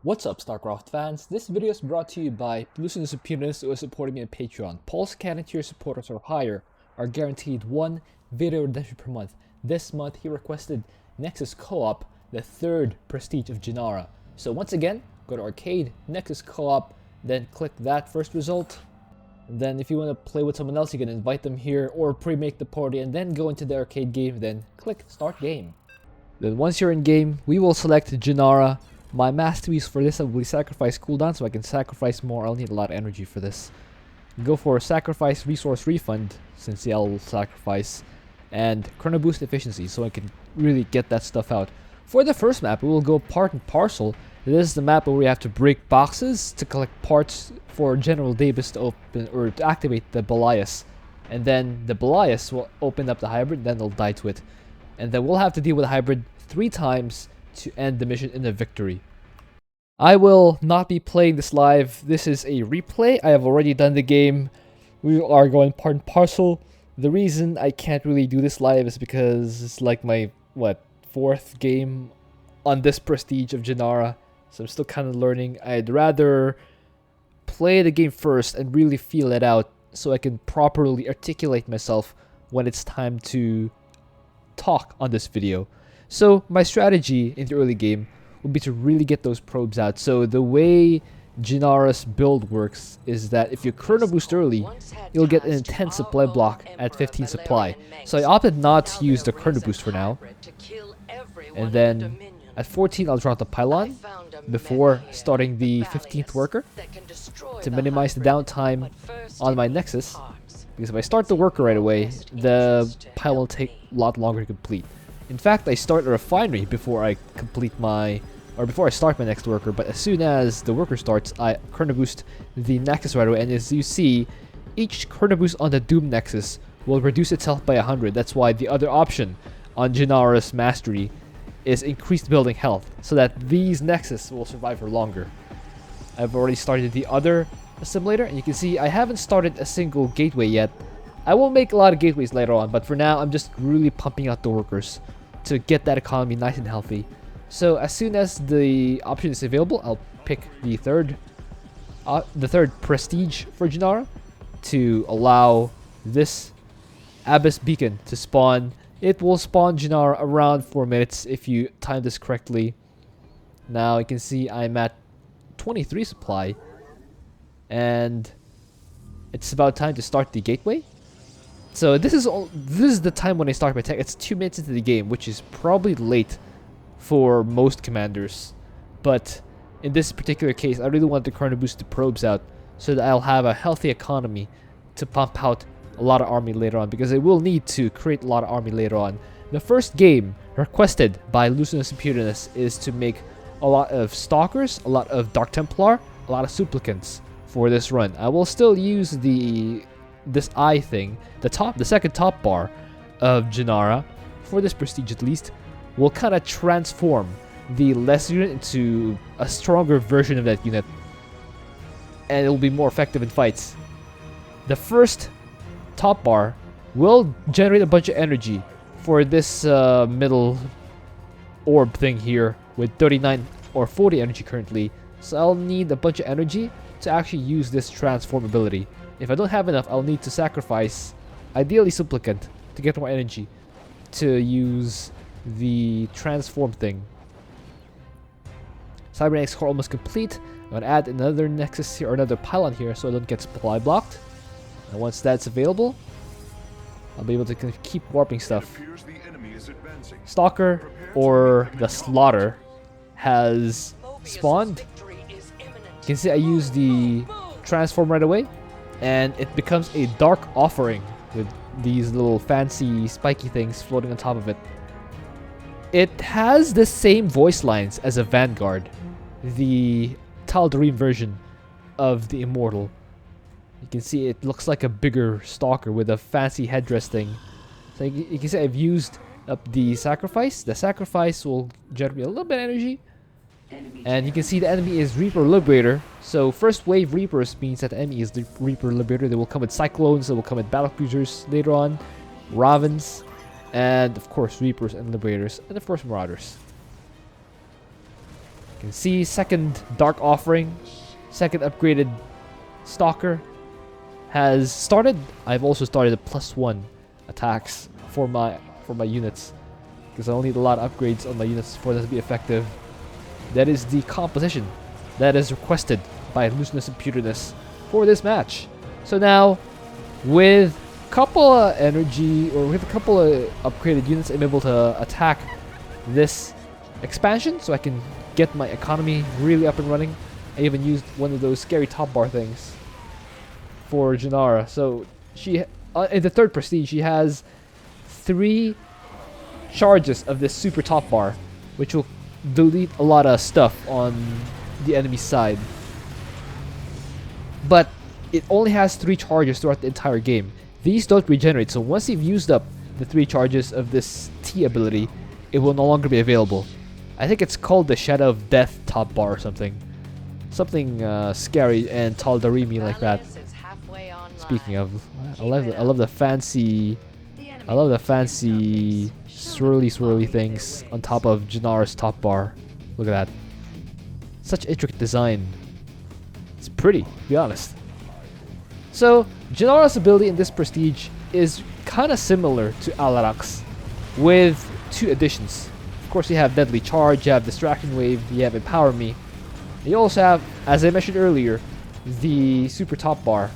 What's up, StarCraft fans? This video is brought to you by Lucerna Sempiternus, who is supporting me on Patreon. Pulse Cannon tier supporters or higher are guaranteed one video redemption per month. This month, he requested Nexus Co-op, the third prestige of Jinara. So once again, go to Arcade, Nexus Co-op, then click that first result. Then if you want to play with someone else, you can invite them here or pre-make the party and then go into the arcade game, then click Start Game. Then once you're in game, we will select Jinara. My masterpiece for this will be sacrifice cooldown, so I can sacrifice more. I'll need a lot of energy for this. Go for sacrifice resource refund, since I'll sacrifice, and chrono boost efficiency, so I can really get that stuff out. For the first map, we will go part and parcel. This is the map where we have to break boxes to collect parts for General Davis to open or to activate the Belias, and then the Belias will open up the hybrid, then they'll die to it, and then we'll have to deal with the hybrid 3 times to end the mission in a victory. I will not be playing this live. This is a replay. I have already done the game. We are going part and parcel. The reason I can't really do this live is because it's like my, 4th game on this prestige of Jinara. So I'm still kind of learning. I'd rather play the game first and really feel it out so I can properly articulate myself when it's time to talk on this video. So my strategy in the early game would be to really get those probes out. So the way Jinara's build works is that if you chrono boost early, you'll get an intense supply block at 15 supply. So I opted not to use the chrono boost for now. And then at 14 I'll drop the pylon before starting the 15th worker to minimize the downtime on my Nexus. Because if I start the worker right away, the pylon will take a lot longer to complete. In fact, I start a refinery before I start my next worker, but as soon as the worker starts, I chrono boost the Nexus right away, and as you see, each chrono boost on the Doom Nexus will reduce itself by 100. That's why the other option on Jinara's Mastery is increased building health, so that these Nexus will survive for longer. I've already started the other assimilator, and you can see I haven't started a single gateway yet. I will make a lot of gateways later on, but for now, I'm just really pumping out the workers to get that economy nice and healthy. So as soon as the option is available, I'll pick the third prestige for Jinara to allow this Abyss Beacon to spawn. It will spawn Jinara around 4 minutes if you time this correctly. Now you can see I'm at 23 supply, and it's about time to start the gateway. So this is the time when I start my tech. It's 2 minutes into the game, which is probably late for most commanders. But in this particular case, I really want to chrono boost the probes out so that I'll have a healthy economy to pump out a lot of army later on, because I will need to create a lot of army later on. The first game requested by Lucerna Sempiternus is to make a lot of Stalkers, a lot of Dark Templar, a lot of Supplicants for this run. I will still use this eye thing, the second top bar of Jinara, for this prestige at least, will kind of transform the less unit into a stronger version of that unit, and it will be more effective in fights. The first top bar will generate a bunch of energy for this middle orb thing here with 39 or 40 energy currently, so I'll need a bunch of energy to actually use this transform ability. If I don't have enough, I'll need to sacrifice, ideally Supplicant, to get more energy to use the transform thing. Cybernetics core almost complete. I'm going to add another Nexus here, or another pylon here, so I don't get supply blocked. And once that's available, I'll be able to keep warping stuff. Stalker, or the Slaughter, has spawned. You can see I use the transform right away, and it becomes a dark offering with these little fancy spiky things floating on top of it. It has the same voice lines as a Vanguard, the Tal'Darim version of the Immortal. You can see it looks like a bigger Stalker with a fancy headdress thing. So you can see I've used up the sacrifice. The sacrifice will generate a little bit of energy. And you can see the enemy is Reaper Liberator. So first wave Reapers means that the enemy is the Reaper Liberator. They will come with Cyclones, they will come with Battlecruisers later on, Ravens, and of course Reapers and Liberators, and of course Marauders. You can see second Dark Offering, second upgraded Stalker has started. I've also started a +1 attacks for my units because I'll need a lot of upgrades on my units for that to be effective. That is the composition that is requested by Lucerna Sempiternus for this match. So now, with a couple of energy or with a couple of upgraded units, I'm able to attack this expansion, so I can get my economy really up and running. I even used one of those scary top bar things for Jinara. So she, in the third prestige, she has 3 charges of this super top bar, which will delete a lot of stuff on the enemy side. But it only has 3 charges throughout the entire game. These don't regenerate, so once you've used up the 3 charges of this T ability, it will no longer be available. I think it's called the Shadow of Death top bar or something. Something scary and Taldarimi like that. Speaking of, I love the fancy swirly things on top of Jinara's top bar. Look at that. Such intricate design. It's pretty, to be honest. So, Jinara's ability in this prestige is kind of similar to Alarak's, with 2 additions. Of course, you have Deadly Charge, you have Distraction Wave, you have Empower Me. You also have, as I mentioned earlier, the Super Top Bar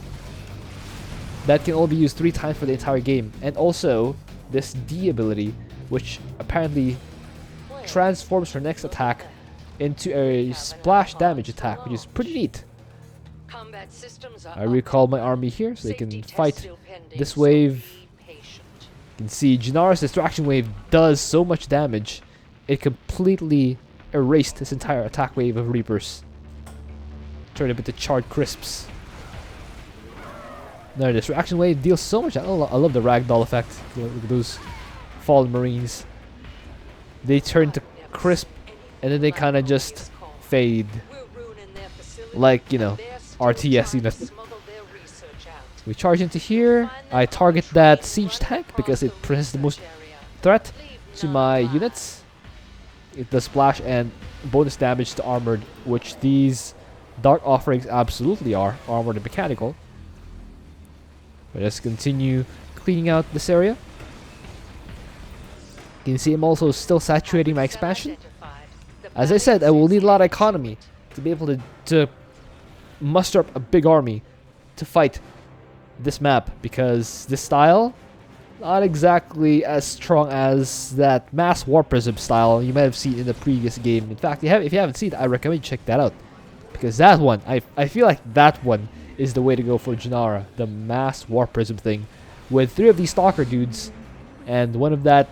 that can only be used 3 times for the entire game, and also this D ability, which apparently transforms her next attack into a splash damage attack, which is pretty neat. I recall my army here so they can fight this wave. You can see Jinara's Distraction Wave does so much damage, it completely erased this entire attack wave of Reapers. Turned it into charred crisps. No, Distraction Wave deals so much. I love the ragdoll effect. Look at those fallen Marines. They turn to crisp and then they kind of just fade. Like, you know, RTS units. We charge into here. I target that siege tank because it presents the most threat to my units. It does splash and bonus damage to armored, which these Dark Offerings absolutely are, armored and mechanical. But let's continue cleaning out this area. You can see I'm also still saturating my expansion. As I said, I will need a lot of economy to be able to muster up a big army to fight this map, because this style, not exactly as strong as that Mass Warp Prism style you might have seen in the previous game. In fact, if you haven't seen it, I recommend you check that out, because that one, I feel like that one is the way to go for Jinara, the Mass Warp Prism thing, with 3 of these Stalker dudes and 1 of that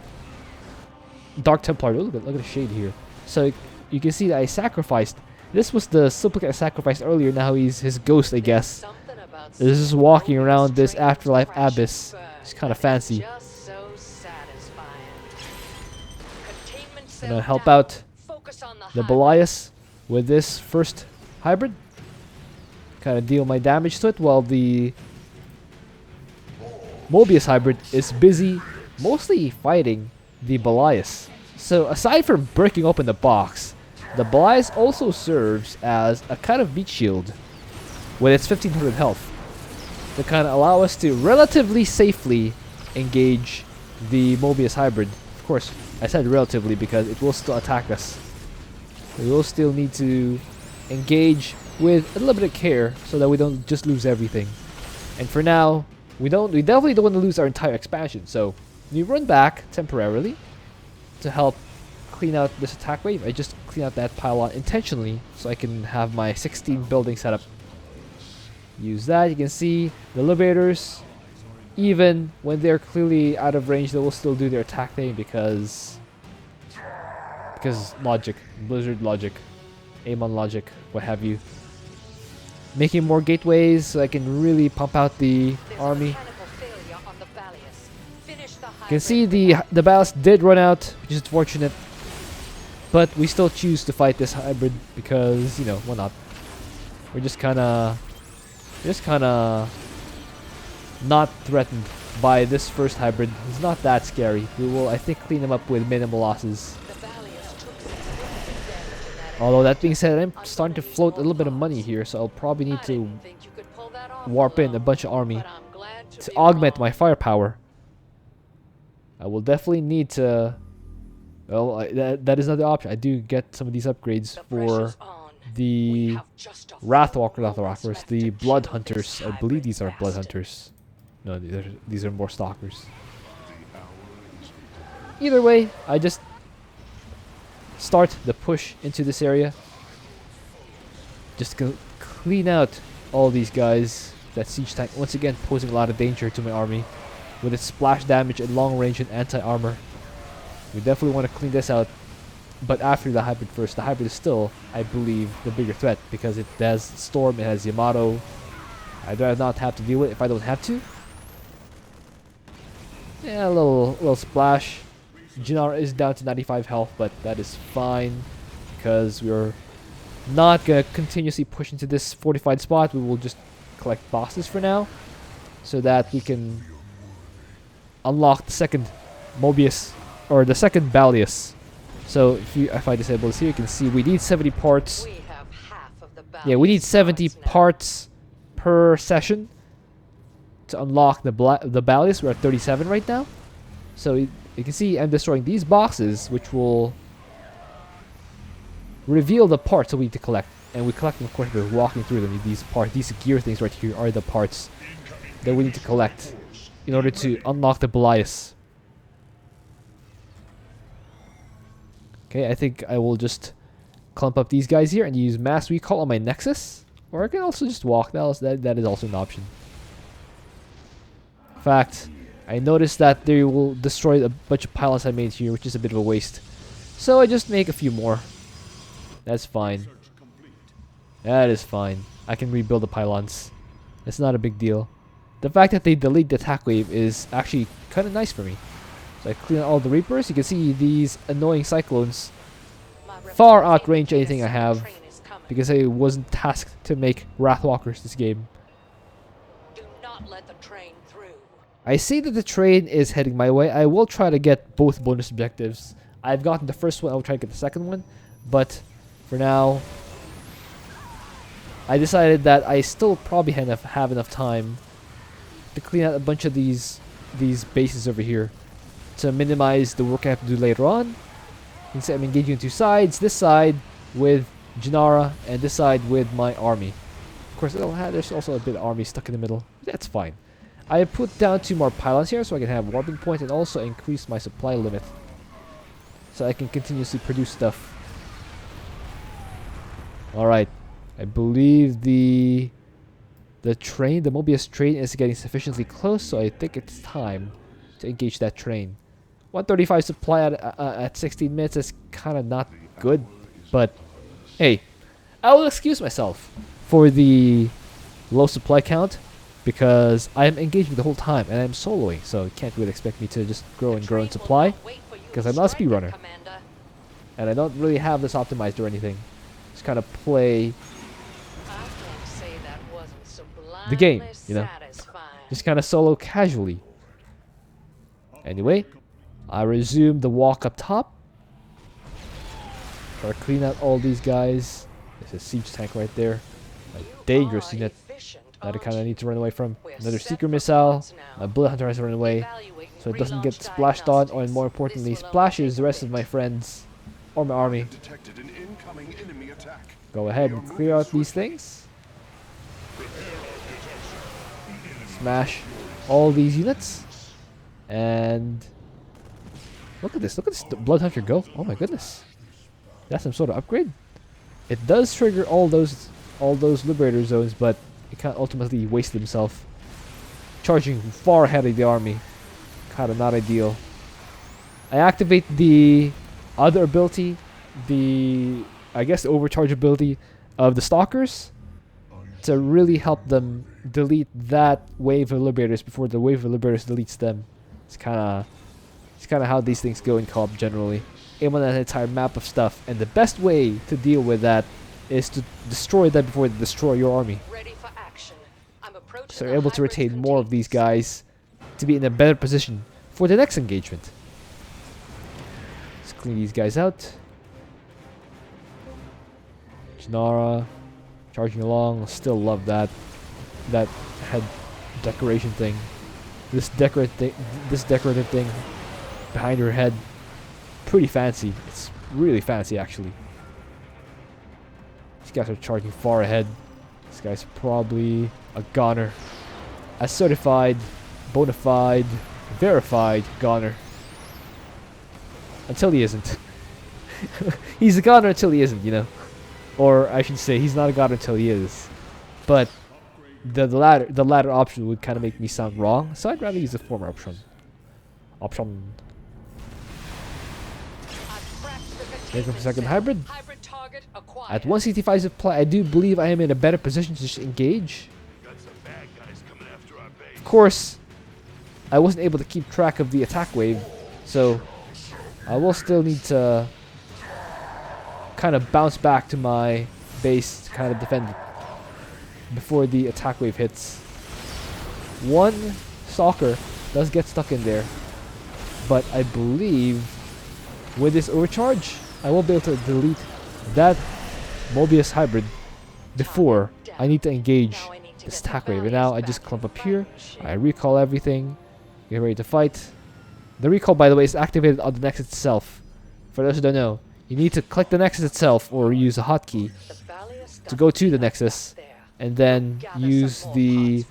Dark Templar. Look at the shade here. So you can see that I sacrificed. This was the Supplicant I sacrificed earlier. Now he's his ghost, I guess. This is walking around this afterlife abyss. It's kind of fancy. I'm gonna help out the Belias with this first hybrid. Kind of deal my damage to it, while the Mobius hybrid is busy mostly fighting the Belias. So aside from breaking open the box, the Belias also serves as a kind of meat shield with its 1500 health to kind of allow us to relatively safely engage the Mobius hybrid. Of course, I said relatively because it will still attack us. We will still need to engage with a little bit of care so that we don't just lose everything. And for now, we definitely don't want to lose our entire expansion. So we run back temporarily to help clean out this attack wave. I just clean out that pylon intentionally so I can have my 16 building setup. Use that. You can see the Liberators, even when they're clearly out of range, they will still do their attack thing because logic, Blizzard logic, Amon logic, what have you. Making more gateways so I can really pump out the army. You can see the ballast did run out, which is unfortunate. But we still choose to fight this hybrid because, you know, why not? We're just kinda not threatened by this first hybrid. It's not that scary. We will, I think, clean them up with minimal losses. Although that being said, I'm starting to float a little bit of money here, so I'll probably need to warp in a bunch of army to augment my firepower. I will definitely need to... Well, that is another option. I do get some of these upgrades for the Wrathwalkers, the Blood Hunters. I believe these are Blood Hunters. No, these are more Stalkers. Either way, I just start the push into this area. Just clean out all these guys. That siege tank, once again, posing a lot of danger to my army with its splash damage and long range and anti-armor. We definitely want to clean this out, but after the hybrid first. The hybrid is still, I believe, the bigger threat because it has Storm, it has Yamato. I'd rather not have to deal with it if I don't have to. Yeah, a little splash. Jinara is down to 95 health, but that is fine because we're not gonna continuously push into this fortified spot. We will just collect bosses for now, so that we can unlock the second Mobius. Or the second Balius. So if I disable this here, you can see we need 70 parts. Yeah, we need 70 parts per session to unlock the Balius. We're at 37 right now. So you can see I'm destroying these boxes, which will reveal the parts that we need to collect. And we collect them, of course, by walking through them. These parts, these gear things right here are the parts that we need to collect in order to unlock the Balius. Okay, I think I will just clump up these guys here and use mass recall on my Nexus. Or I can also just walk. That is also an option. In fact, I noticed that they will destroy a bunch of pylons I made here, which is a bit of a waste. So I just make a few more. That's fine. That is fine. I can rebuild the pylons. It's not a big deal. The fact that they delete the attack wave is actually kind of nice for me. So I clean out all the Reapers. You can see these annoying Cyclones far outrange anything I have because I wasn't tasked to make Wrathwalkers this game. Do not let the train through. I see that the train is heading my way. I will try to get both bonus objectives. I've gotten the first one. I'll try to get the second one. But for now, I decided that I still probably have enough time to clean out a bunch of these bases over here to minimize the work I have to do later on. You can see I'm engaging on two sides. This side with Jinara and this side with my army. Of course, there's also a bit of army stuck in the middle. That's fine. I put down 2 more pylons here so I can have warping points and also increase my supply limit so I can continuously produce stuff. Alright. I believe the Mobius train is getting sufficiently close, so I think it's time to engage that train. 135 supply at 16 minutes is kind of not good, but hey, I will excuse myself for the low supply count because I am engaging the whole time and I'm soloing, so you can't really expect me to just grow and grow in supply because I'm not a speedrunner and I don't really have this optimized or anything. Just kind of play the game, you know, just kind of solo casually. Anyway, I resume the walk up top. Try to clean out all these guys. There's a siege tank right there. A dangerous unit that I kind of need to run away from. Another seeker missile. My bullet hunter has to run away so it doesn't get splashed on, or more importantly, splashes the rest of my friends or my army. Go ahead and clear out these things. Smash all these units. And look at this Blood Hunter go. Oh my goodness. That's some sort of upgrade. It does trigger all those liberator zones, but it can't ultimately waste himself. Charging far ahead of the army. Kinda not ideal. I activate the other ability, I guess the overcharge ability of the Stalkers to really help them delete that wave of liberators before the wave of liberators deletes them. It's kind of how these things go in co-op generally. Aim on an entire map of stuff, and the best way to deal with that is to destroy them before they destroy your army. Ready for action. So you're able to retain more of these guys to be in a better position for the next engagement. Let's clean these guys out. Jinara charging along. Still love that head decoration thing. This decorative thing behind her head. Pretty fancy. It's really fancy actually. These guys are charging far ahead. This guy's probably a goner. A certified, bona fide, verified goner. Until he isn't. He's a goner until he isn't, you know. Or I should say, he's not a goner until he is. But the latter option would kind of make me sound wrong, so I'd rather use the former option. Take a second hybrid. At 165 supply, I do believe I am in a better position to just engage. Of course, I wasn't able to keep track of the attack wave, so I will still need to kind of bounce back to my base to kind of defend it before the attack wave hits. One stalker does get stuck in there, but I believe with this overcharge, I will be able to delete that Mobius hybrid before I need to engage this attack wave. And now I just clump up here, I recall everything, get ready to fight. The recall, by the way, is activated on the Nexus itself. For those who don't know, you need to click the Nexus itself or use a hotkey to go to the Nexus and then use the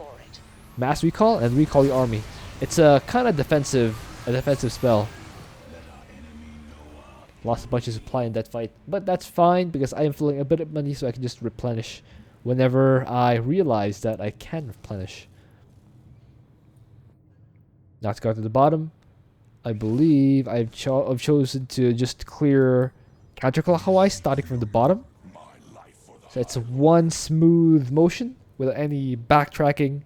mass recall and recall your army. It's a kind of defensive spell. Lost a bunch of supply in that fight, but that's fine because I am filling a bit of money, so I can just replenish whenever I realize that I can replenish. Now to go to the bottom, I believe I've chosen to just clear counterclockwise, starting from the bottom. So it's one smooth motion without any backtracking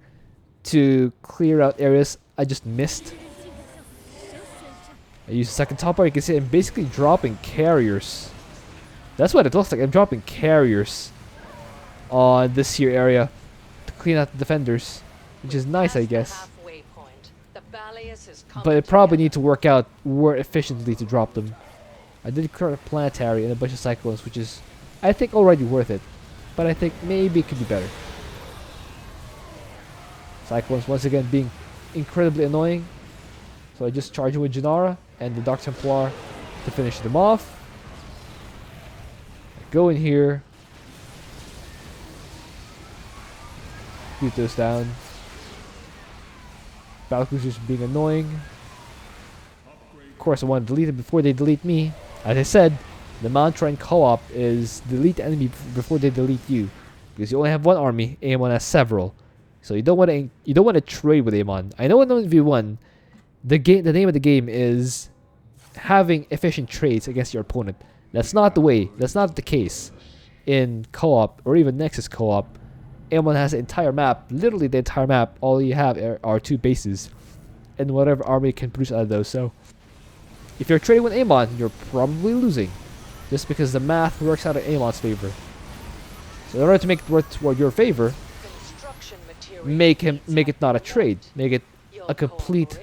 to clear out areas I just missed. I use the second top bar. You can see I'm basically dropping carriers. That's what it looks like. I'm dropping carriers on this here area to clean out the defenders, which is nice, I guess. But I probably need to work out more efficiently to drop them. I did create a planetary and a bunch of cyclones, which is, I think, already worth it. But I think maybe it could be better. Cyclones once again being incredibly annoying. So I just charge with Jinara and the Dark Templar to finish them off. I go in here. Beat those down. Battlecruisers being annoying. Of course, I want to delete it before they delete me. As I said, the mantra in co-op is delete the enemy before they delete you, because you only have one army. Amon has several, so you don't want to trade with Amon. I know in 1v1, the name of the game is having efficient trades against your opponent. That's not the way. That's not the case in co-op or even Nexus Co-op. Amon has the entire map, literally the entire map. All you have are two bases, and whatever army can produce out of those. So, if you're trading with Amon, you're probably losing, just because the math works out in Amon's favor. So, in order to make it work toward your favor, make it not a trade. Make it a complete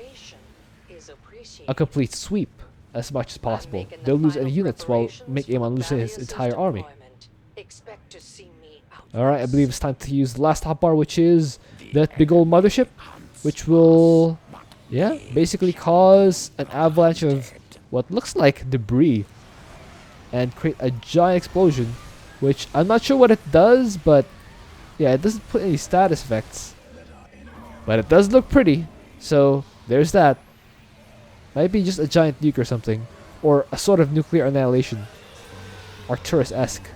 sweep as much as possible. Don't lose any units while make Amon lose his entire army. Alright, I believe it's time to use the last hotbar, which is that big old mothership, which will, yeah, basically cause an avalanche of what looks like debris and create a giant explosion, which I'm not sure what it does, but yeah, it doesn't put any status effects. But it does look pretty, so there's that. Might be just a giant nuke or something, or a sort of nuclear annihilation. Arcturus-esque.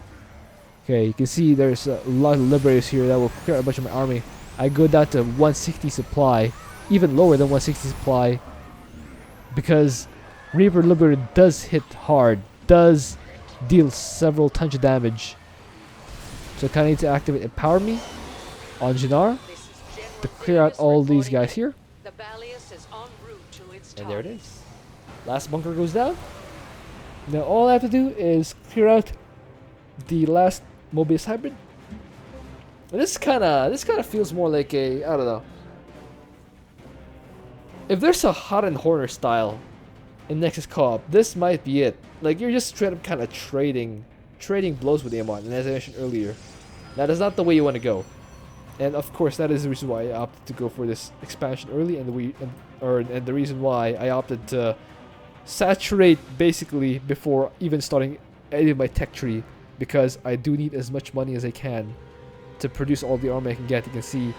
Okay, you can see there's a lot of liberators here that will clear a bunch of my army. I go down to 160 supply, even lower than 160 supply, because Reaper Liberator does hit hard, does deal several tons of damage. So I kind of need to activate Empower Me on Jinara to clear out all these guys here. And there it is. Last bunker goes down. Now all I have to do is clear out the last Mobius hybrid. And this kind of feels more like a, I don't know. If there's a Hot and Horner style in Nexus Co-op, this might be it. Like, you're just straight up kind of trading trading blows with Amon, and as I mentioned earlier, that is not the way you want to go. And of course, that is the reason why I opted to go for this expansion early, and the reason why I opted to saturate basically before even starting any of my tech tree, because I do need as much money as I can to produce all the armor I can get. You can see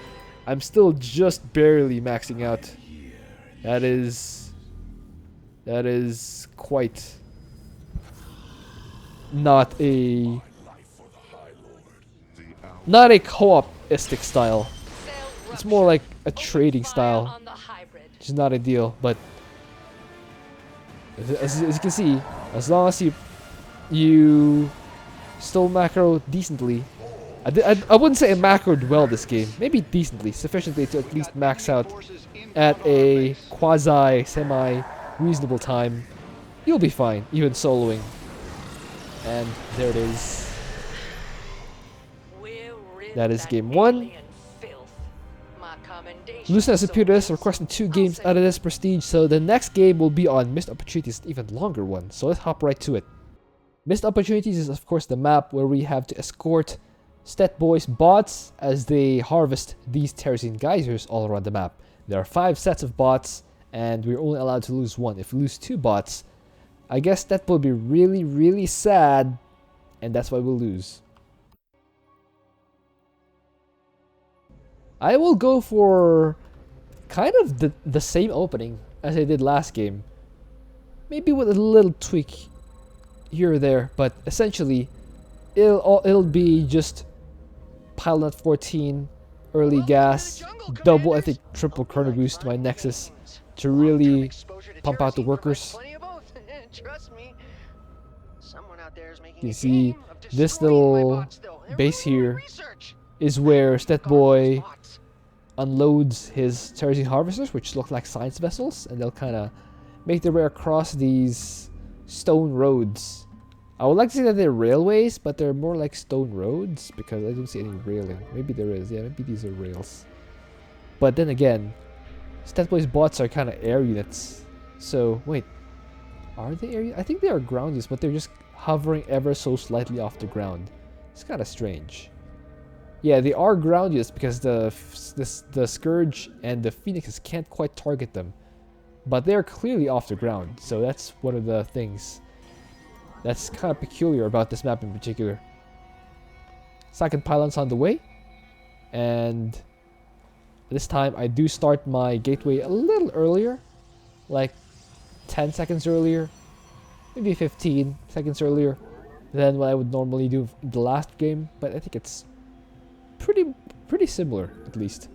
I'm still just barely maxing out. That is quite not a co-op-istic style. It's more like a trading style, which is not ideal. But as you can see, as long as you still macro decently, I wouldn't say I macroed well this game. Maybe decently, sufficiently to at least max out at a quasi semi reasonable time. You'll be fine, even soloing. And there it is. That is game 1. Lucerna Sempiternus requested 2 games out of this prestige, so the next game will be on Missed Opportunities, an even longer one. So let's hop right to it. Missed Opportunities is of course the map where we have to escort Stet Boys bots as they harvest these Terrazine geysers all around the map. There are 5 sets of bots, and we're only allowed to lose 1. If we lose 2 bots, I guess that will be really, really sad, and that's why we'll lose. I will go for kind of the same opening as I did last game. Maybe with a little tweak here or there, but essentially it'll be just Pilot 14, early gas, double, I think triple chrono boost to my Nexus to really pump out the workers. You see, this little base here is where Stet Boy unloads his Terrazine harvesters, which look like science vessels, and they'll kind of make their way across these stone roads. I would like to say that they're railways, but they're more like stone roads because I don't see any railing. Maybe there is. Yeah, maybe these are rails. But then again, Stet Boy's bots are kind of air units. So, wait. Are they air units? I think they are ground units, but they're just hovering ever so slightly off the ground. It's kind of strange. Yeah, they are ground units because the Scourge and the Phoenixes can't quite target them. But they're clearly off the ground, so that's one of the things that's kind of peculiar about this map in particular. Second pylon's on the way, and this time I do start my gateway a little earlier, like 10 seconds earlier, maybe 15 seconds earlier than what I would normally do in the last game, but I think it's pretty similar, at least.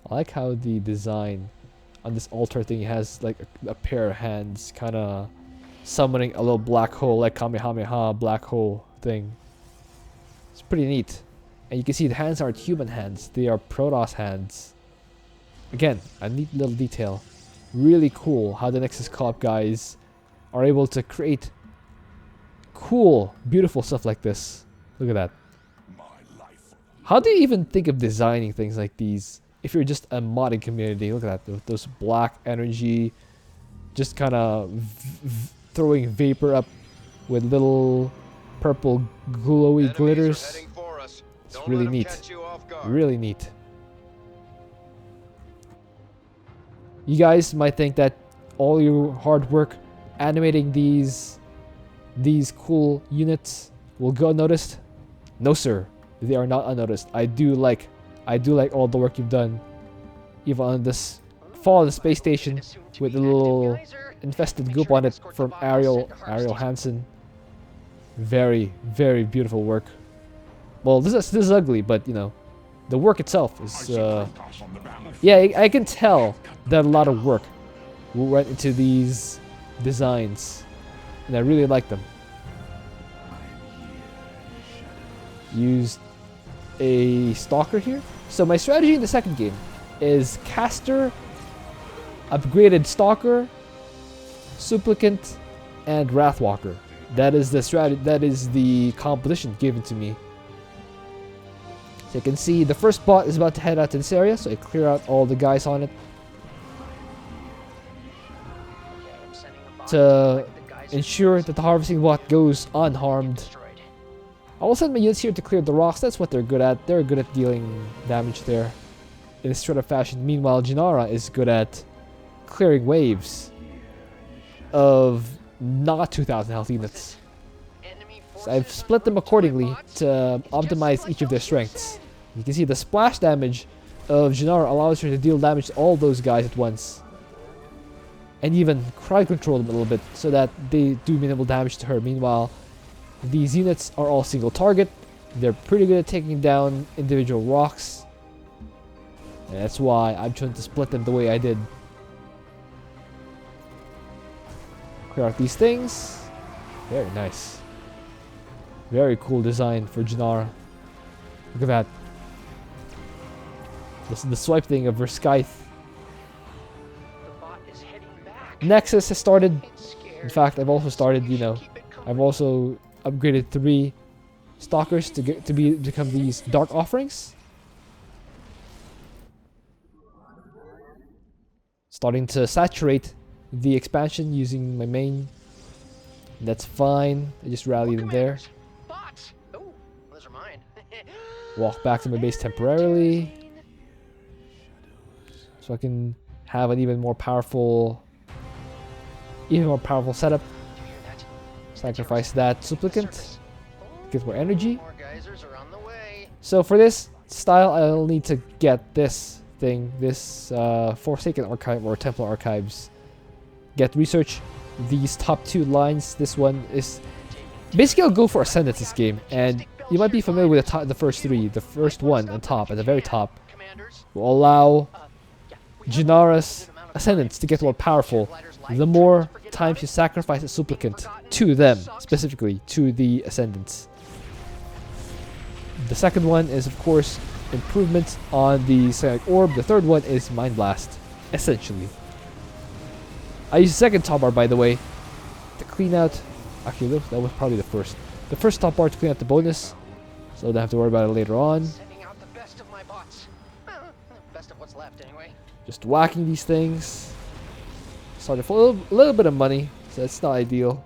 I like how the design on this altar thing has like a pair of hands kind of summoning a little black hole, like Kamehameha black hole thing. It's pretty neat. And you can see the hands aren't human hands, they are Protoss hands. Again, a neat little detail. Really cool how the Nexus Co-op guys are able to create cool, beautiful stuff like this. Look at that. How do you even think of designing things like these if you're just a modding community? Look at that, those black energy, just kind of throwing vapor up with little purple glowy glitters. It's really neat. Really neat. You guys might think that all your hard work animating these cool units will go unnoticed. No sir, they are not unnoticed. I do like all the work you've done, even on this fallen space station with a little infested goop on it from Ariel Hansen. Very, very beautiful work. Well, this is ugly, but you know, the work itself is yeah, I can tell that a lot of work went into these designs, and I really like them. Used a stalker here. So my strategy in the second game is caster, upgraded stalker, supplicant, and wrathwalker. That is the strategy. That is the composition given to me. So you can see the first bot is about to head out to this area, so I clear out all the guys on it to ensure that the harvesting bot goes unharmed I will send my units here to clear the rocks. That's what they're good at. They're good at dealing damage there in a straight up fashion. Meanwhile, Jinara is good at clearing waves of not 2,000 health units. So I've split them accordingly to optimize each of their strengths. You can see the splash damage of Jinara allows her to deal damage to all those guys at once. And even crowd control them a little bit so that they do minimal damage to her. Meanwhile, these units are all single target. They're pretty good at taking down individual rocks. And that's why I'm trying to split them the way I did. Clear out these things. Very nice. Very cool design for Jinara. Look at that. This is the swipe thing of her scythe. Nexus has started. In fact, I've also started, you know, I've also upgraded 3 stalkers to become these dark offerings. Starting to saturate the expansion using my main. That's fine. I just rallied in there. Walk back to my base temporarily, so I can have an even more powerful setup. Sacrifice that supplicant, get more energy. So for this style, I'll need to get this thing, this Forsaken Archive or Templar Archives. Get research these top 2 lines. This one is basically, I'll go for Ascendants this game, and you might be familiar with the first 3. The first one on top, at the very top, will allow Jinara's Ascendants to get more powerful the more times you sacrifice a supplicant to them, specifically to the Ascendants. The second one is, of course, improvement on the Psionic Orb. The third one is Mind Blast, essentially. I used the second top bar, by the way, to clean out. Actually, that was probably the first. The first top bar to clean out the bonus, so I don't have to worry about it later on. Just whacking these things. Started for a little bit of money, so that's not ideal.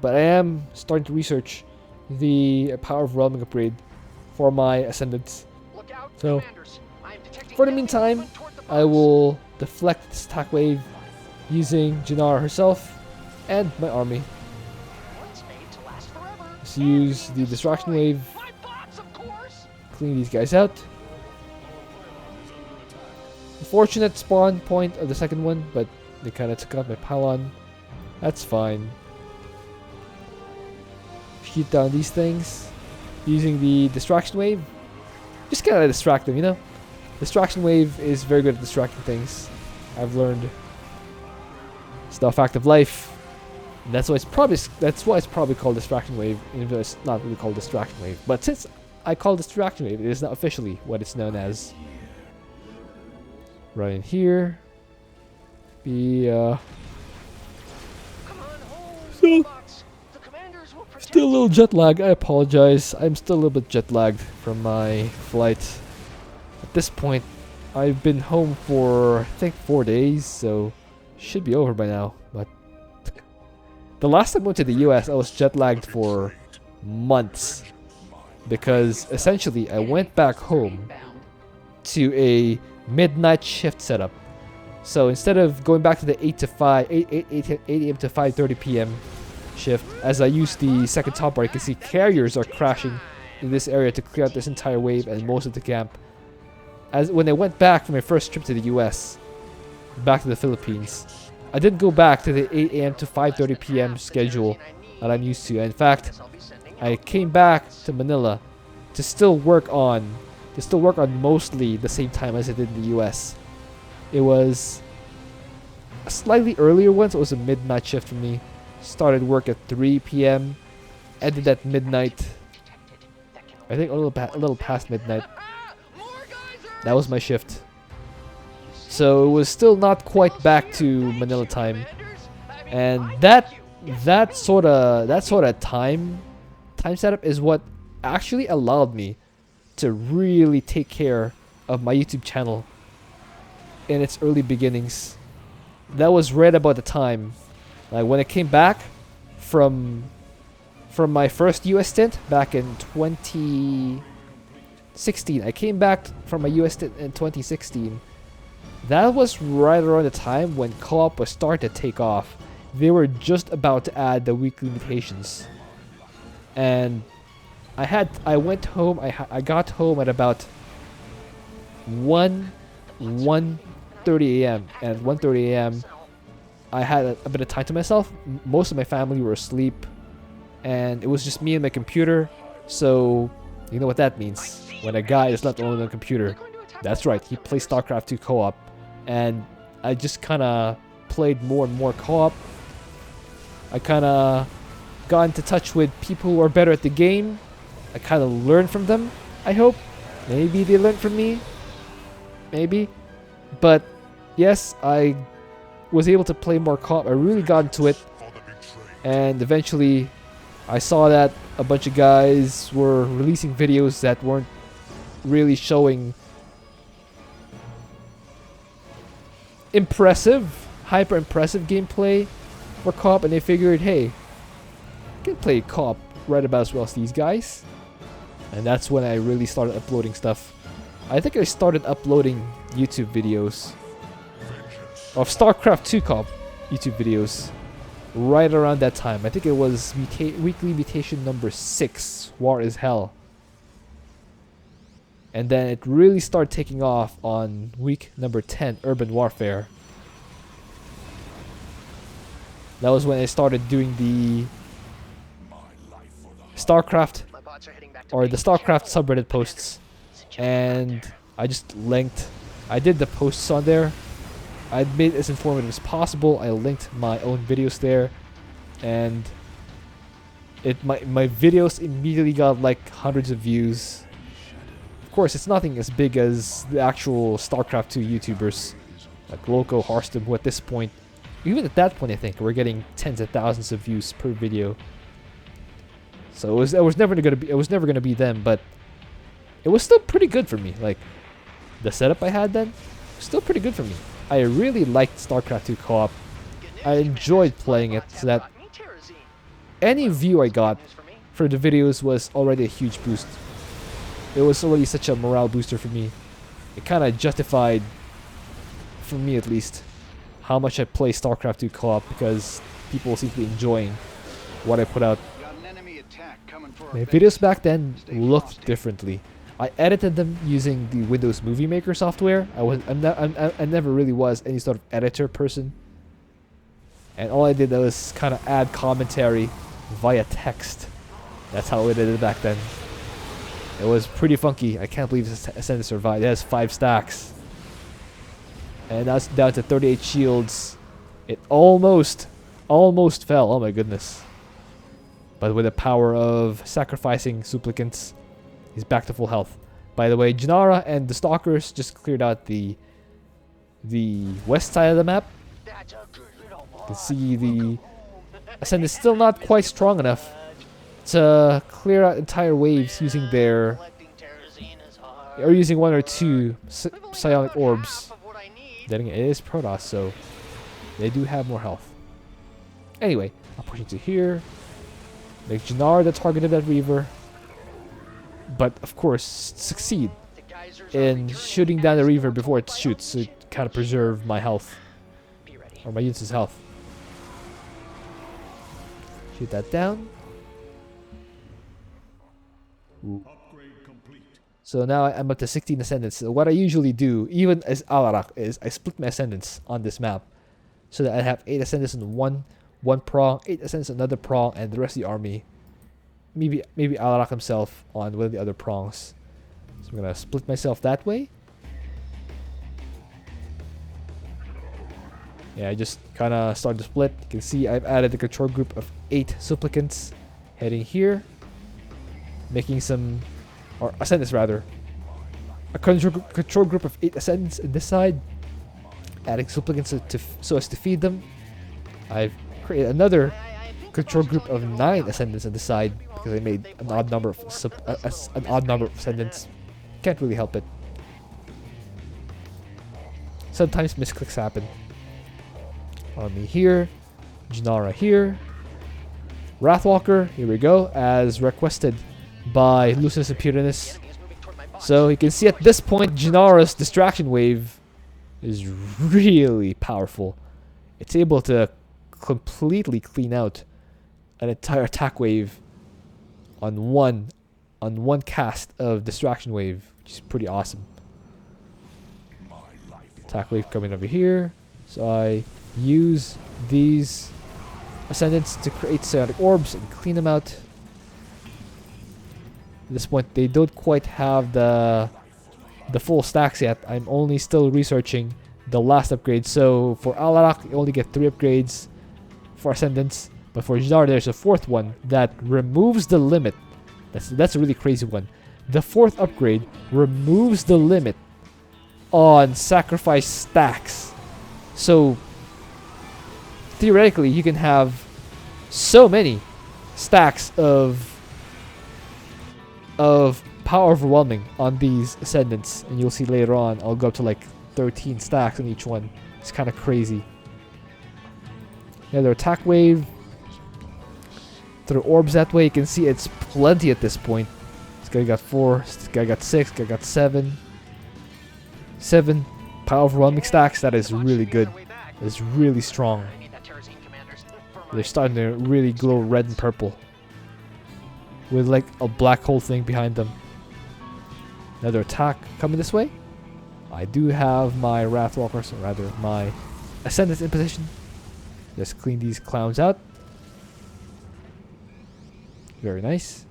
But I am starting to research the Power of Realming upgrade for my Ascendants. So, for the meantime, I will deflect this attack wave using Jinara herself and my army. Just use the distraction wave, clean these guys out. Fortunate spawn point of the second one, but they kind of took out my pylon. That's fine. Shoot down these things using the distraction wave. Just kind of distract them, you know. Distraction wave is very good at distracting things. I've learned. It's the fact of life. And that's why it's probably called distraction wave, even though it's not really called distraction wave. But since I call it distraction wave, it is not officially what it's known as. Right in here. Still a little jet lag. I apologize. I'm still a little bit jet lagged from my flight. At this point, I've been home for I think 4 days, so should be over by now. But the last time I went to the US, I was jet lagged for months because essentially I went back home to a midnight shift setup. So instead of going back to the 8 a.m. to 5:30 p.m. shift, as I use the second top bar, you can see carriers are crashing in this area to clear out this entire wave and most of the camp. As when I went back for my first trip to the US, back to the Philippines, I didn't go back to the 8 a.m. to 5:30 p.m. schedule that I'm used to. In fact, I came back to Manila to still work on mostly the same time as I did in the US. It was a slightly earlier one, so it was a midnight shift for me. Started work at 3 p.m. Ended at midnight. I think a little past midnight. That was my shift. So it was still not quite back to Manila time, and that sort of time setup is what actually allowed me to really take care of my YouTube channel in its early beginnings. That was right about the time, like when I came back from from my first US stint back in 2016. I came back from my US stint in 2016. That was right around the time when co-op was starting to take off. They were just about to add the weekly mutations. And I went home, I got home at about 1:30 a.m. And at 1:30 a.m. I had a bit of time to myself. Most of my family were asleep. And it was just me and my computer. So, you know what that means. When a guy is left alone on a computer. That's right, he plays StarCraft 2 co-op. And I just kind of played more and more co-op. I kind of got into touch with people who are better at the game. I kind of learned from them, I hope. Maybe they learned from me. Maybe. But, yes, I was able to play more co-op. I really got into it. And eventually, I saw that a bunch of guys were releasing videos that weren't really showing hyper impressive gameplay for co-op, and they figured, hey, I can play co-op right about as well as these guys. And that's when I really started uploading stuff. I think I started uploading YouTube videos of StarCraft 2 co-op YouTube videos right around that time. I think it was weekly mutation number 6, War is Hell. And then it really started taking off on week number 10, Urban Warfare. That was when I started doing the StarCraft, or the StarCraft subreddit posts. And I just linked, I did the posts on there. I made it as informative as possible. I linked my own videos there. And my videos immediately got like hundreds of views. Of course, it's nothing as big as the actual StarCraft 2 YouTubers like Loco, Hearthstone, who at this point, even at that point, I think we're getting tens of thousands of views per video. So it was never gonna be them, but it was still pretty good for me. Like the setup I had then, still pretty good for me. I really liked StarCraft 2 co-op. I enjoyed playing it, so that any view I got for the videos was already a huge boost. It was already such a morale booster for me. It kind of justified, for me at least, how much I play StarCraft 2 co-op, because people seem to be enjoying what I put out. My videos back then looked differently. I edited them using the Windows Movie Maker software. I never really was any sort of editor person. And all I did was kind of add commentary via text. That's how I did it back then. It was pretty funky. I can't believe Ascendant survived. It has 5 stacks. And that's down to 38 shields. It almost fell. Oh my goodness. But with the power of sacrificing supplicants, he's back to full health. By the way, Jinara and the Stalkers just cleared out the west side of the map. You can see the Ascendant is still not quite strong enough to clear out entire waves using their, or using 1 or 2 psionic orbs. Then again, it is Protoss, so they do have more health. Anyway, I'll push into here. Make Jinara the target of that Reaver. But of course, succeed in shooting down the Reaver before it shoots, to kind of preserve my health, or my unit's health. Shoot that down. Ooh. So now I'm up to 16 ascendants. So what I usually do, even as Alarak, is I split my ascendants on this map, so that I have 8 ascendants in one prong, 8 ascendants in another prong, and the rest of the army, maybe Alarak himself on one of the other prongs. So I'm gonna split myself that way. Yeah, I just kind of started to split. You can see I've added a control group of 8 supplicants heading here, making some, or ascendants rather, a control group of 8 ascendants in this side, adding supplicants so as to feed them. I've created another control group of 9 ascendants on this side, because I made an odd number of ascendants. Can't really help it. Sometimes misclicks happen. Army here, Jinara here, Wrathwalker, here we go, as requested by Lucerna Sempiternus. So you can see at this point, Jinara's distraction wave is really powerful. It's able to completely clean out an entire attack wave on one cast of distraction wave, which is pretty awesome. Attack wave coming over here, so I use these ascendants to create psionic orbs and clean them out. At this point, they don't quite have the full stacks yet. I'm only still researching the last upgrade. So for Alarak, you only get 3 upgrades for ascendants, but for Jinara, there's a 4th one that removes the limit. That's a really crazy one. The 4th upgrade removes the limit on sacrifice stacks. So theoretically, you can have so many stacks of power overwhelming on these ascendants, and you'll see later on I'll go up to like 13 stacks on each one. It's kind of crazy. Another attack wave through orbs that way. You can see it's plenty at this point. This guy got 4, this guy got 6, this guy got 7 power overwhelming stacks. That is really good. It's really strong. They're starting to really glow red and purple with like a black hole thing behind them. Another attack coming this way. I do have my Wrathwalkers, or rather my Ascendants in position. Just clean these clowns out. Very nice.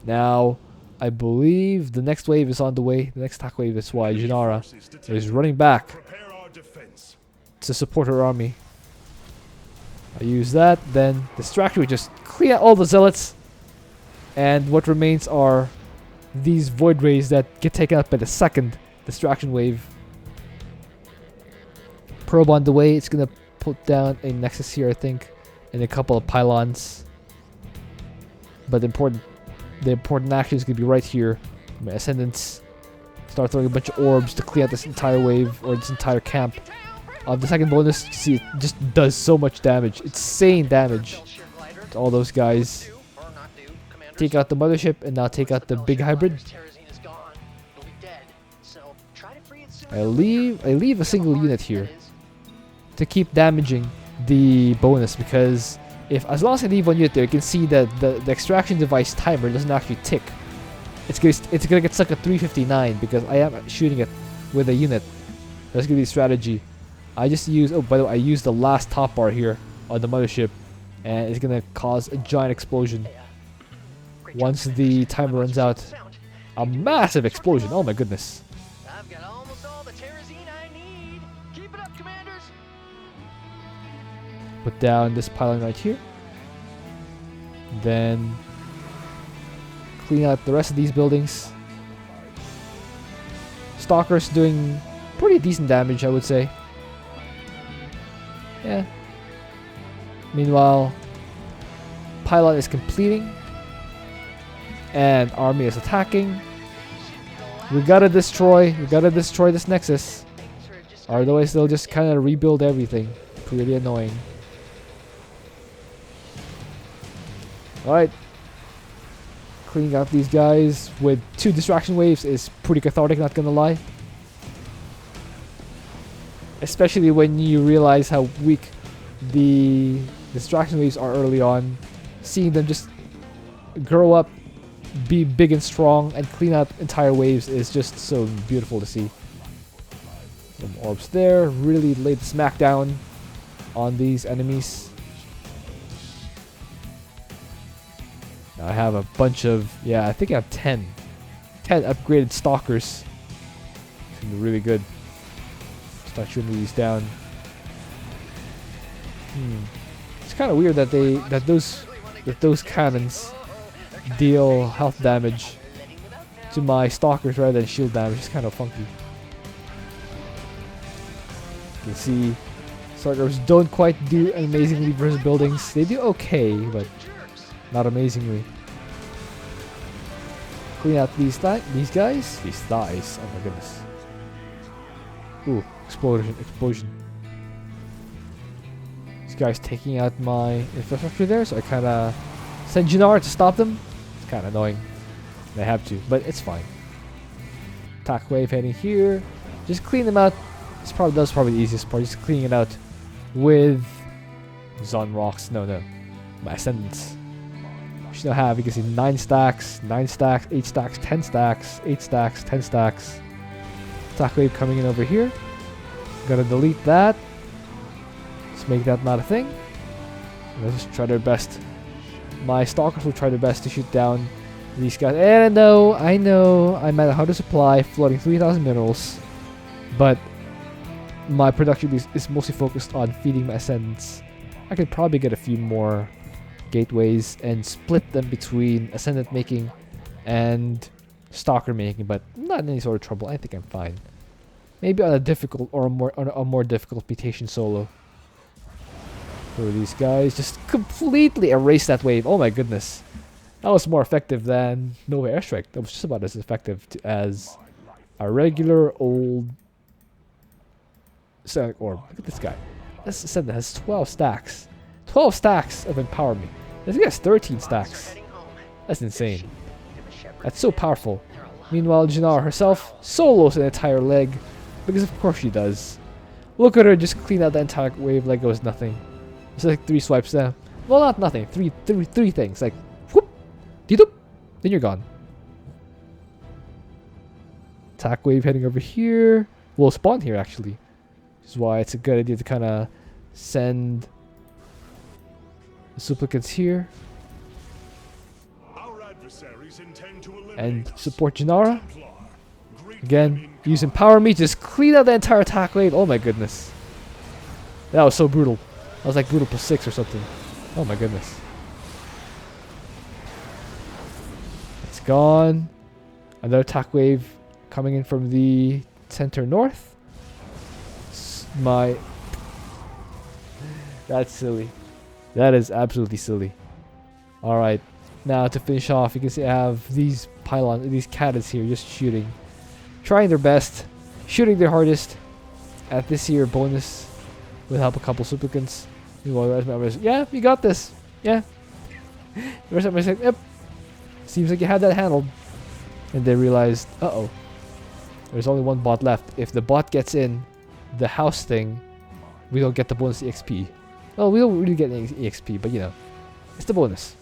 Now, I believe the next wave is on the way. The next attack wave is why Jinara is running back to support her army. I use that, then distract. We just clear out all the zealots, and what remains are these void rays that get taken out by the second distraction wave. Probe on the way. It's gonna put down a nexus here, I think, and a couple of pylons. But the important action is gonna be right here. My ascendants start throwing a bunch of orbs to clear out this entire wave, or this entire camp. The second bonus, you see, it just does so much damage. Insane damage to all those guys. Take out the mothership and now take out the big hybrid. I leave a single unit here to keep damaging the bonus, because as long as I leave one unit there, you can see that the extraction device timer doesn't actually tick. It's gonna get stuck at 359 because I am shooting it with a unit. That's gonna be the strategy. I just use, oh by the way, I used the last top bar here on the mothership, and it's gonna cause a giant explosion once the timer runs out. A massive explosion, oh my goodness. I've got almost all the terrazine I need. Keep it up, commanders. Put down this pylon right here. Then clean out the rest of these buildings. Stalker's doing pretty decent damage, I would say. Yeah. Meanwhile, pylon is completing, and army is attacking. We gotta destroy this nexus. Otherwise, they'll just kind of rebuild everything. Pretty annoying. Alright. Cleaning out these guys with 2 distraction waves is pretty cathartic, not gonna lie. Especially when you realize how weak the distraction waves are early on. Seeing them just grow up, be big and strong, and clean out entire waves is just so beautiful to see. Some orbs there, really laid the smackdown on these enemies. Now I have a bunch of, I think I have 10 upgraded stalkers. It's gonna be really good. Start shooting these down. It's kind of weird that those cannons deal health damage to my stalkers rather than shield damage. It's kind of funky. You can see stalkers don't quite do amazingly versus buildings. They do okay, but not amazingly. Clean out these guys. These thighs. Oh my goodness. Ooh, explosion. These guys taking out my infrastructure there, so I kind of send Jinara to stop them. It's kind of annoying. I have to, but it's fine. Attack wave heading here. Just clean them out. That's probably the easiest part. Just cleaning it out with Zon rocks. No, my ascendants. We still have, you can see 9 stacks, 9 stacks, 8 stacks, 10 stacks, 8 stacks, 10 stacks. Attack wave coming in over here. Gonna delete that. Let's make that not a thing. Let's just try their best. My stalkers will try their best to shoot down these guys. And I know, I'm at 100 supply, floating 3,000 minerals. But my production is mostly focused on feeding my ascendants. I could probably get a few more gateways and split them between ascendant making and stalker making, but not in any sort of trouble. I think I'm fine. Maybe on a difficult or a more difficult mutation solo. So these guys just completely erase that wave. Oh my goodness. That was more effective than Nova Airstrike. That was just about as effective as a regular old Sonic Orb. Look at this guy. This ascendant has 12 stacks. 12 stacks of empowerment. This guy has 13 stacks. That's insane. That's so powerful. Meanwhile, Jinara herself solos an entire leg. Because of course she does. Look at her just clean out the entire wave like it was nothing. It's like 3 swipes down. Well, not nothing. Three things. Like, whoop, de-doop, then you're gone. Attack wave heading over here. We'll spawn here actually. Which is why it's a good idea to kind of send the supplicants here. And support Jinara. Again, use Empower Me, just clean out the entire attack wave. Oh my goodness. That was so brutal. That was like brutal +6 or something. Oh my goodness. It's gone. Another attack wave coming in from the center north. That's silly. That is absolutely silly. Alright. Now to finish off, you can see I have these pylons, these cannons here just shooting. Trying their best, shooting their hardest at this here bonus with help a couple supplicants. Yeah, you got this. Yeah. The rest of them is like, yep. Seems like you had that handled. And they realized, uh-oh. There's only one bot left. If the bot gets in the house thing, we don't get the bonus EXP. Well, we don't really get any EXP, but you know, it's the bonus.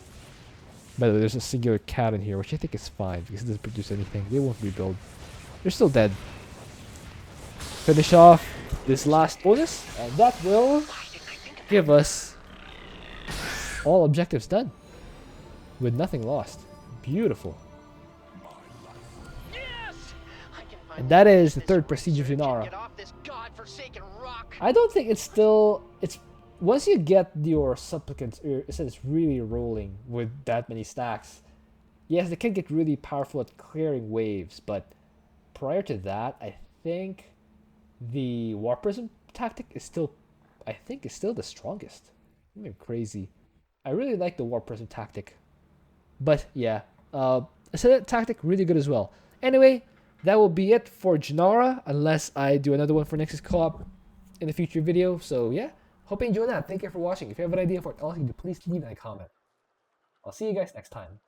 By the way, there's a singular cat in here, which I think is fine because it doesn't produce anything. They won't rebuild. They're still dead. Finish off this last bonus, and that will give us all objectives done with nothing lost. Beautiful. And that is the 3rd prestige of Jinara. I don't think it's once you get your supplicants, it's really rolling with that many stacks. Yes, they can get really powerful at clearing waves, but prior to that, I think the Warp Prism tactic is still the strongest. I'm crazy. I really like the Warp Prism tactic. But yeah, Ascendant tactic really good as well. Anyway, that will be it for Jinara, unless I do another one for Nexus Co-op in a future video. So yeah, hope you enjoyed that. Thank you for watching. If you have an idea for what else you do, please leave it in a comment. I'll see you guys next time.